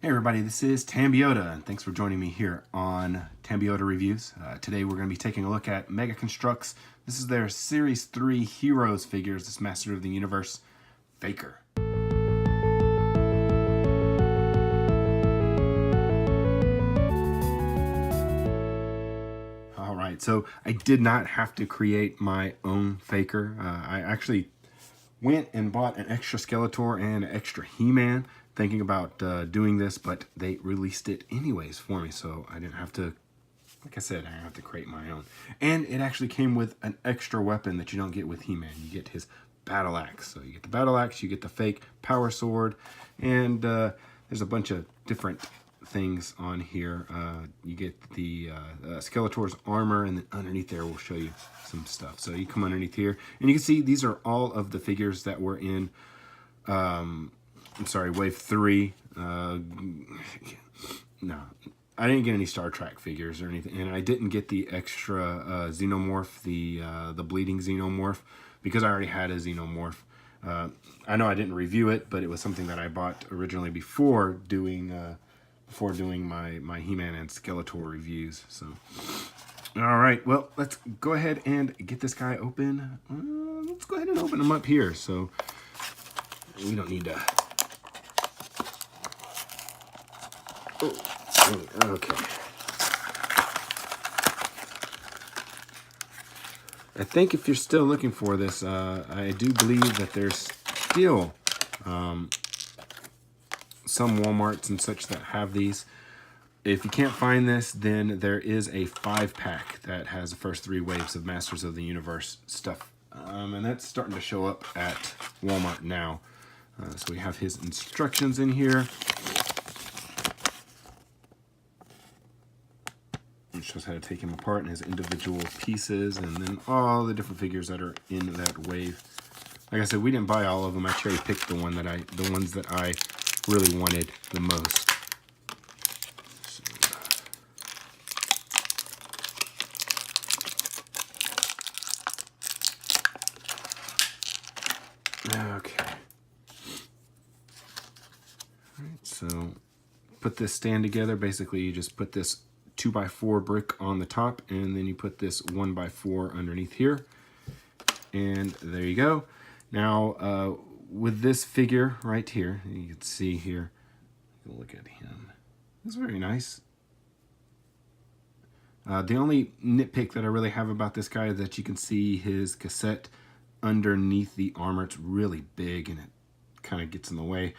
Hey everybody, this is Tambeyoa, and thanks for joining me here on Tambeyoa Reviews. Today we're going to be taking a look at Mega Construx. This is their Series 3 Heroes figures, this Master of the Universe Faker. Alright, so I did not have to create my own Faker. I actually went and bought an extra Skeletor and an extra He-Man, thinking about doing this, but they released it anyways for me, so I didn't have to, like I said, I didn't have to create my own. And it actually came with an extra weapon that you don't get with He-Man. You get his battle axe. So you get the battle axe, you get the fake power sword, and there's a bunch of different things on here. You get the Skeletor's armor, and then underneath there we'll show you some stuff. So you come underneath here, and you can see these are all of the figures that were in Wave 3. No, I didn't get any Star Trek figures or anything, and I didn't get the extra Xenomorph, the bleeding Xenomorph, because I already had a Xenomorph. I know I didn't review it, but it was something that I bought originally before doing my He-Man and Skeletor reviews. So, all right, well, let's go ahead and get this guy open. Let's go ahead and open him up here. So we don't need to. Oh, okay. I think if you're still looking for this, I do believe that there's still some Walmarts and such that have these. If you can't find this, then there is a 5-pack that has the first 3 waves of Masters of the Universe stuff. And that's starting to show up at Walmart now. So we have his instructions in here. It shows how to take him apart and his individual pieces, and then all the different figures that are in that wave. Like I said, we didn't buy all of them. I cherry picked the ones that I really wanted the most. Okay. All right, so put this stand together. Basically, you just put this 2x4 brick on the top, and then you put this 1x4 underneath here, and there you go. Now with this figure right here, you can see here, look at him, it's very nice. The only nitpick that I really have about this guy is that you can see his cassette underneath the armor. It's really big and it kind of gets in the way.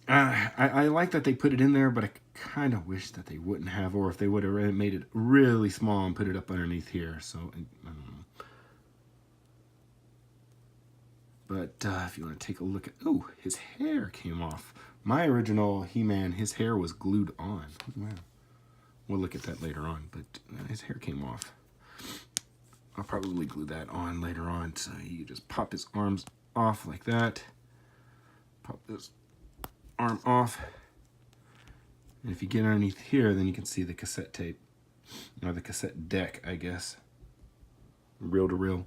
I like that they put it in there, but I kind of wish that they wouldn't have, or if they would have made it really small and put it up underneath here. So I don't know. But if you want to take a look at, oh, his hair came off. My original He-Man, his hair was glued on. Wow. We'll look at that later on, but his hair came off. I'll probably glue that on later on. So you just pop his arms off like that. Pop this arm off, and if you get underneath here, then you can see the cassette tape, or the cassette deck, I guess, reel to reel.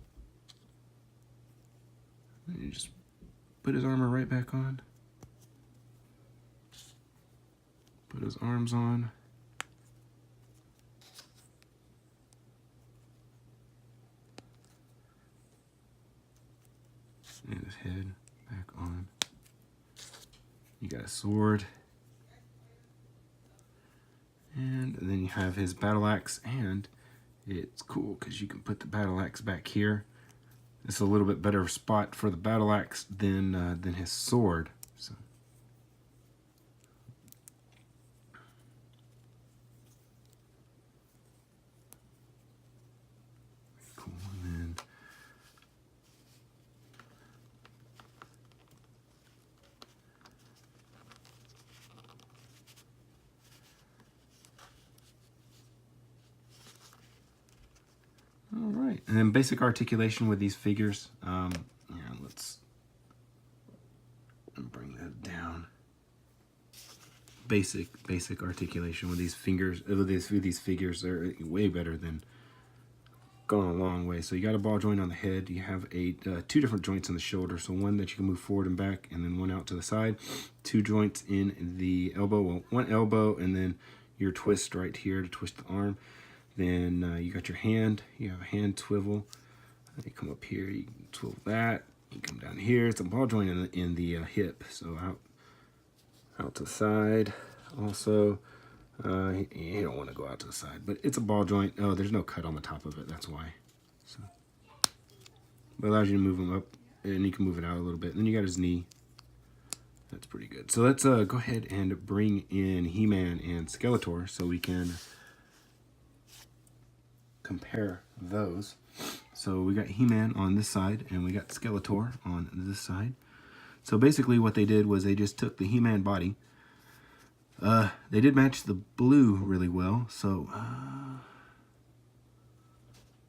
And you just put his armor right back on, put his arms on, and his head back on. You got a sword, and then you have his battle axe, and it's cool because you can put the battle axe back here. It's a little bit better spot for the battle axe than his sword. So. Cool. And then all right, and then basic articulation with these figures. Let's bring that down. Basic articulation with these fingers. With these figures are way better than gone a long way. So you got a ball joint on the head. You have two different joints in the shoulder. So one that you can move forward and back, and then one out to the side. Two joints in the elbow. Well, one elbow, and then your twist right here to twist the arm. Then you got your hand. You have a hand swivel. You come up here. You can swivel that. You come down here. It's a ball joint in the hip. So out to the side. Also, you don't want to go out to the side, but it's a ball joint. Oh, there's no cut on the top of it. That's why. So, but it allows you to move him up, and you can move it out a little bit. And then you got his knee. That's pretty good. So let's go ahead and bring in He-Man and Skeletor so we can compare those. So we got He-Man on this side, and we got Skeletor on this side. So basically what they did was they just took the He-Man body. They did match the blue really well, so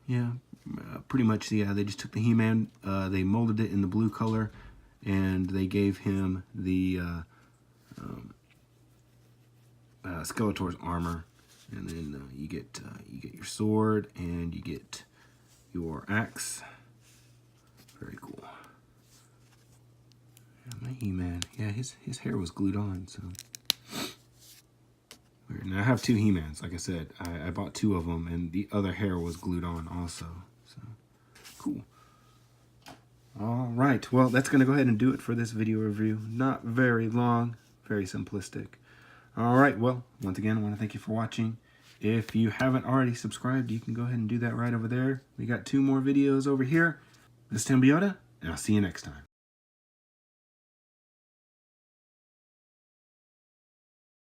yeah, pretty much, yeah, they just took the He-Man, they molded it in the blue color, and they gave him the Skeletor's armor, and then you get your sword, and you get your axe. Very cool. Yeah, my He-Man, yeah, his hair was glued on, so... Weird. Now I have two He-Mans, like I said. I bought two of them, and the other hair was glued on also. So, cool. All right, well, that's going to go ahead and do it for this video review. Not very long, very simplistic. All right, well, once again, I want to thank you for watching. If you haven't already subscribed, you can go ahead and do that right over there. We got 2 more videos over here. This is Tambeyoa, and I'll see you next time.